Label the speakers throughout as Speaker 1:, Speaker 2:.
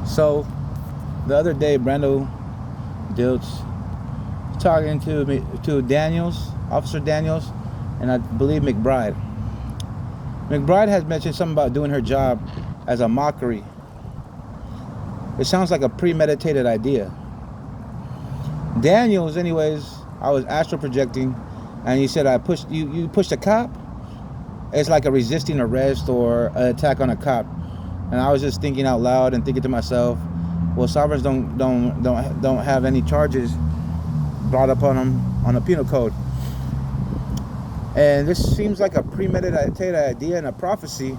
Speaker 1: So the other day, Brando Dilch talking to Daniels, Officer Daniels, and I believe Mcbride. Mcbride has mentioned something about doing her job as a mockery. It sounds like a premeditated idea. Daniels, anyways, I was astral projecting, and he said I pushed you. You pushed a cop. It's like a resisting arrest or an attack on a cop. And I was just thinking out loud and thinking to myself, well, sovereigns don't have any charges brought up on them on the penal code. And this seems like a premeditated idea and a prophecy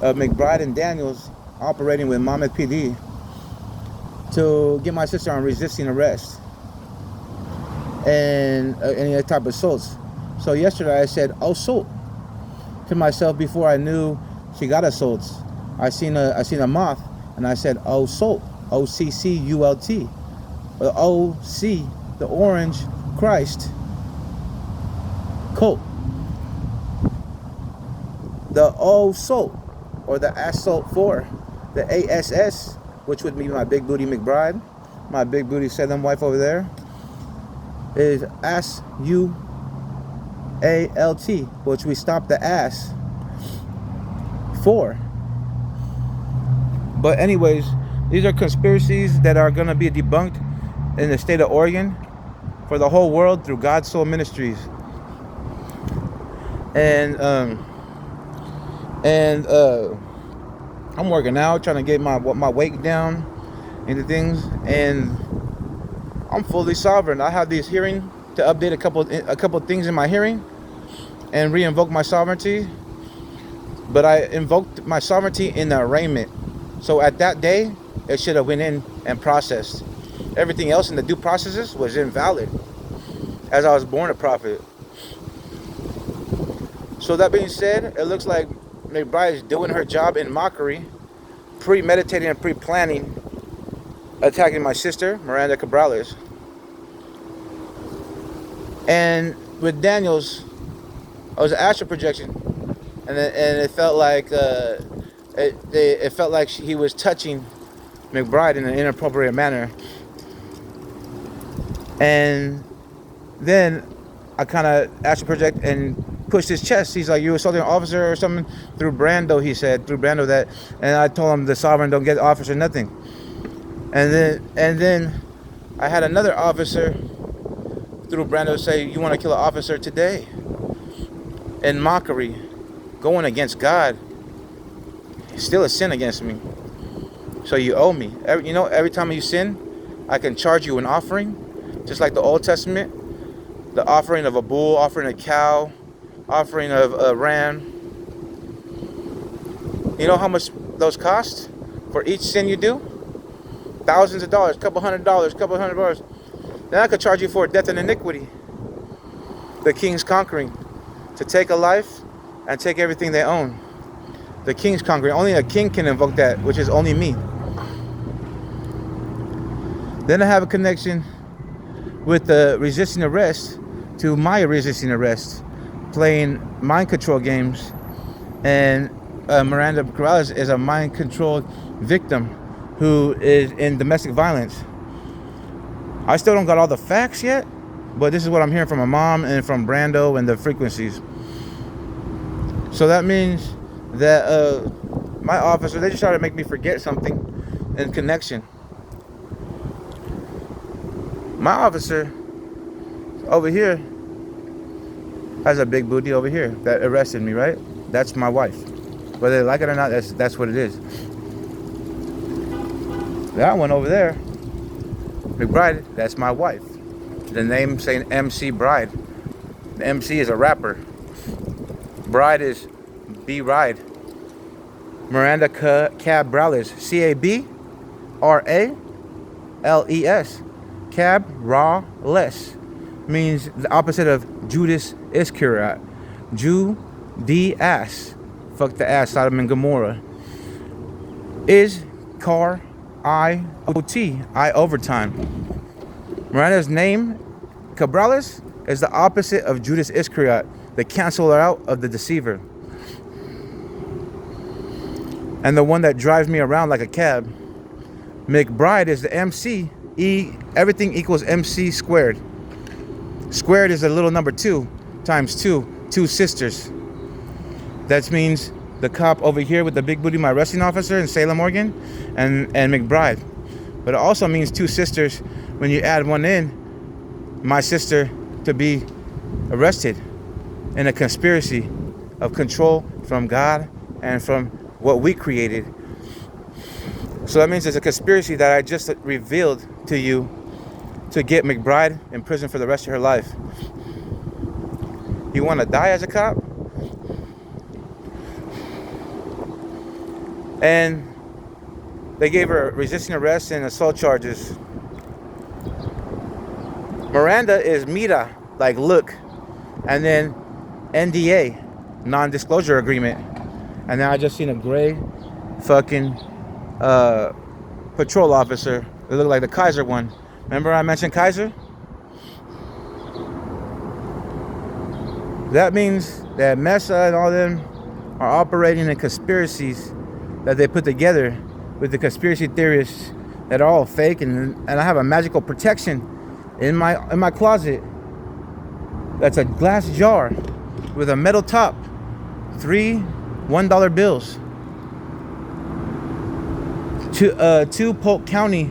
Speaker 1: of Mcbride and Daniels operating with Monmouth PD to get my sister on resisting arrest and any type of assaults. So yesterday I said assault to myself before I knew she got assaults. I seen a moth and I said assault, OCCULT, OC, the orange Christ cult. The assault, or the assault 4, the ASS, which would be my big booty Mcbride, my big booty Salem wife over there, is ASUALT, which we stopped the ass 4. But anyways, these are conspiracies that are going to be debunked in the state of Oregon for the whole world through God's Soul Ministries. And I'm working out, trying to get my weight down into things, and I'm fully sovereign. I have this hearing to update a couple things in my hearing and re-invoke my sovereignty. But I invoked my sovereignty in the arraignment. So at that day, it should have went in and processed. Everything else in the due processes was invalid, as I was born a prophet. So that being said, it looks like Mcbride is doing her job in mockery, premeditating and pre-planning, attacking my sister, Miranda Cabrales. And with Daniels, I was an astral projection, and it felt like it felt like he was touching Mcbride in an inappropriate manner. And then I kind of astral project and pushed his chest. He's like, "You assaulting an officer or something?" Through Brando, he said. Through Brando that, and I told him the sovereign don't get officer nothing. And then I had another officer through Brando say, "You want to kill an officer today?" In mockery, going against God. It's still a sin against me. So you owe me. Every time you sin, I can charge you an offering, just like the Old Testament, the offering of a bull, offering a cow, offering of a ram. You know how much those cost for each sin you do? Thousands of dollars, couple hundred dollars. Then I could charge you for death and iniquity. The king's conquering, to take a life and take everything they own. The king's conquering. Only a king can invoke that, which is only me. Then I have a connection with the resisting arrest to my resisting arrest, playing mind control games, and Miranda Cabrales is a mind control victim who is in domestic violence. I still don't got all the facts yet, but this is what I'm hearing from my mom and from Brando and the frequencies. So that means that my officer, they just try to make me forget something in connection. My officer over here has a big booty over here that arrested me, right? That's my wife. Whether they like it or not, that's what it is. That one over there, Mcbride, that's my wife. The name saying MC Bride. The MC is a rapper. Bride is B-Ride. Miranda Cabrales. Cabrales. Cabrales means the opposite of Judas Iscariot. Jew, the ass. Fuck the ass, Sodom and Gomorrah. Is car, I-O-T, I overtime. Miranda's name, Cabrales, is the opposite of Judas Iscariot, the canceller out of the deceiver. And the one that drives me around like a cab. McBride is the MC. Everything equals MC squared. Squared is a little number 2 times 2. 2 sisters. That means the cop over here with the big booty, my arresting officer in Salem, Oregon, and McBride. But it also means 2 sisters when you add one in, my sister, to be arrested in a conspiracy of control from God and from what we created. So that means there's a conspiracy that I just revealed to you to get McBride in prison for the rest of her life. You want to die as a cop? And they gave her resisting arrest and assault charges. Miranda is mira, like look, and then NDA, non-disclosure agreement. And now I just seen a gray fucking patrol officer. It looked like the Kaiser one. Remember I mentioned Kaiser? That means that Mesa and all them are operating in conspiracies that they put together with the conspiracy theorists that are all fake, and I have a magical protection in my closet that's a glass jar with a metal top, 3 $1 bills, 2 Polk County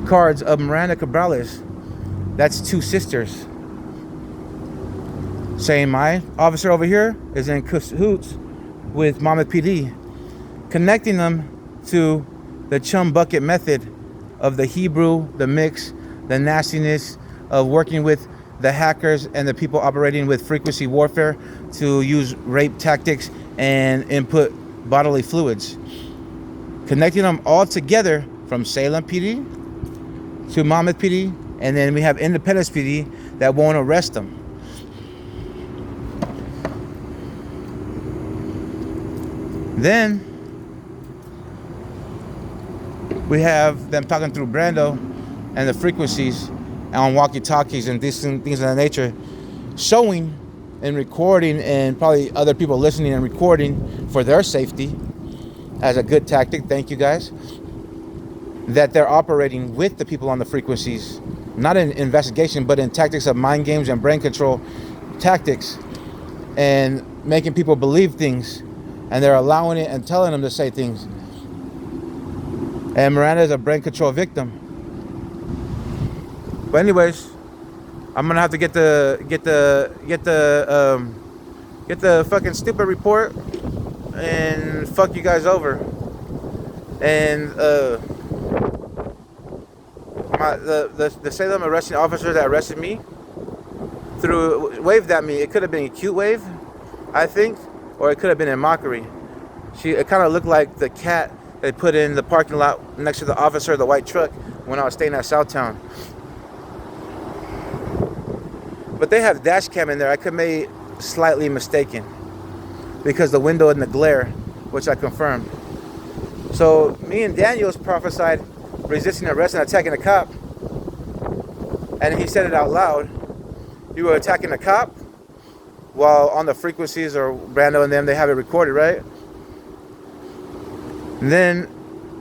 Speaker 1: cards of Miranda Cabrales. That's 2 sisters. Saying my officer over here is in cahoots with Mcbride, connecting them to the chum bucket method of the Hebrew, the mix, the nastiness of working with the hackers and the people operating with frequency warfare to use rape tactics and input bodily fluids. Connecting them all together from Salem PD to Monmouth PD, and then we have Independence PD that won't arrest them. Then we have them talking through Brando and the frequencies on walkie-talkies and these things of that nature, showing and recording, and probably other people listening and recording for their safety as a good tactic. Thank you guys. That they're operating with the people on the frequencies, not in investigation, but in tactics of mind games and brain control tactics, and making people believe things, and they're allowing it and telling them to say things. And Miranda is a brain control victim. But anyways, I'm gonna have to get the fucking stupid report and fuck you guys over. And the Salem arresting officer that arrested me waved at me. It could have been a cute wave, I think, or it could have been in Mockery. It kind of looked like the cat they put in the parking lot next to the officer of the white truck when I was staying at Southtown. But they have dash cam in there. I could be slightly mistaken because the window and the glare, which I confirmed. So me and Daniel's prophesied resisting arrest and attacking a cop, and he said it out loud. You were attacking a cop while on the frequencies, or Brando and them, they have it recorded, right? And then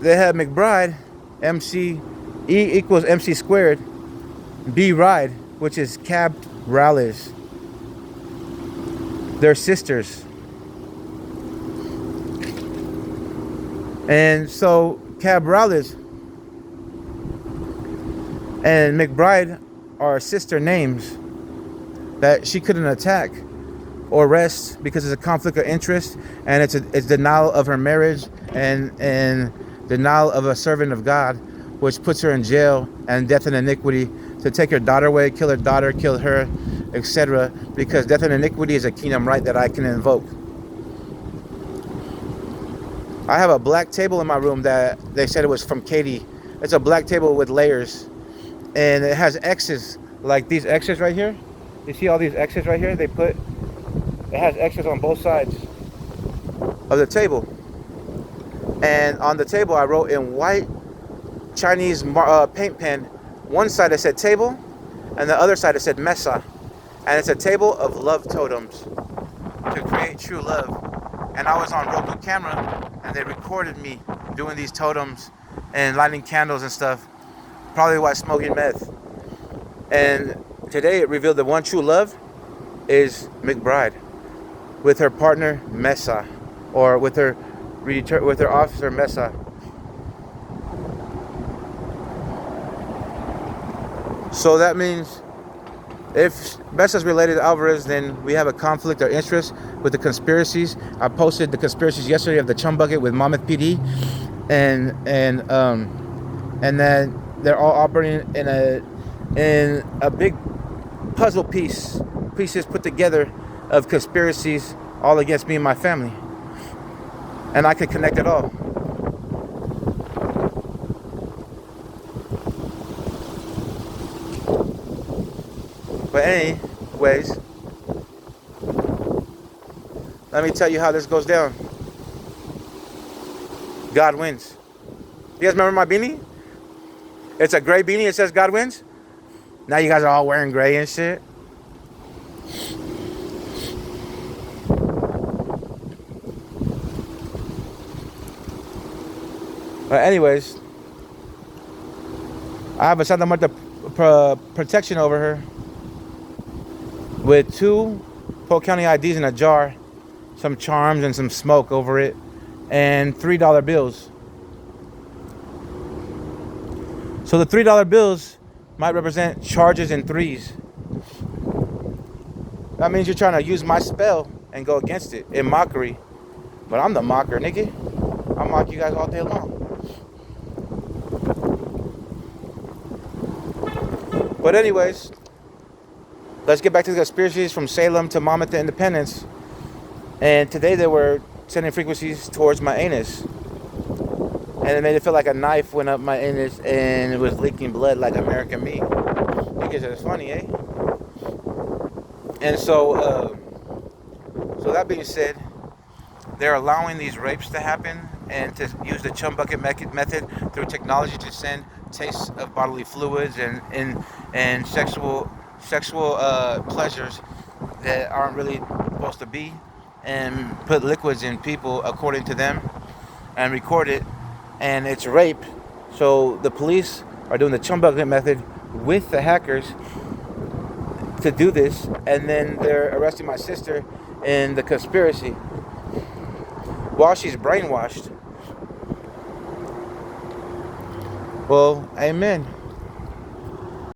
Speaker 1: they have McBride, MC, E equals MC squared, B ride, which is Cab Rallies. They're sisters. And so Cab Rallies and McBride are sister names that she couldn't attack or arrest because it's a conflict of interest, and it's denial of her marriage and denial of a servant of God, which puts her in jail and death and iniquity, to take her daughter away, kill her daughter, kill her, etc. Because death and iniquity is a kingdom right that I can invoke. I have a black table in my room that they said it was from Katie. It's a black table with layers, and it has X's, like these X's right here. You see all these X's right here? It has X's on both sides of the table. And on the table, I wrote in white Chinese paint pen. One side it said table, and the other side it said mesa. And it's a table of love totems to create true love. And I was on Roku camera, and they recorded me doing these totems and lighting candles and stuff, probably while smoking meth. And today it revealed that one true love is McBride with her partner Mesa, or with her officer Mesa. So that means if Mesa's related to Alvarez, then we have a conflict of interest with the conspiracies. I posted the conspiracies yesterday of the Chum Bucket with Monmouth PD, and then they're all operating in a big puzzle pieces put together of conspiracies all against me and my family, and I could connect it all. But anyways, let me tell you how this goes down. God wins. You guys remember my beanie? It's a gray beanie. It says God wins. Now you guys are all wearing gray and shit. But anyways, I have a Santa Marta protection over her with 2 Polk County IDs in a jar, some charms and some smoke over it, and $3 bills. So the $3 bills might represent charges in threes. That means you're trying to use my spell and go against it in mockery. But I'm the mocker, nigga. I'll mock you guys all day long. But anyways, let's get back to the conspiracies from Salem to Monmouth to Independence. And today they were sending frequencies towards my anus. And it made it feel like a knife went up my anus and it was leaking blood like American Me. Because it's funny, eh? And so that being said, they're allowing these rapes to happen and to use the chum bucket method through technology to send tastes of bodily fluids and sexual pleasures that aren't really supposed to be, and put liquids in people according to them and record it, and it's rape. So the police are doing the chum bucket method with the hackers to do this, and then they're arresting my sister in the conspiracy while she's brainwashed. Well, amen.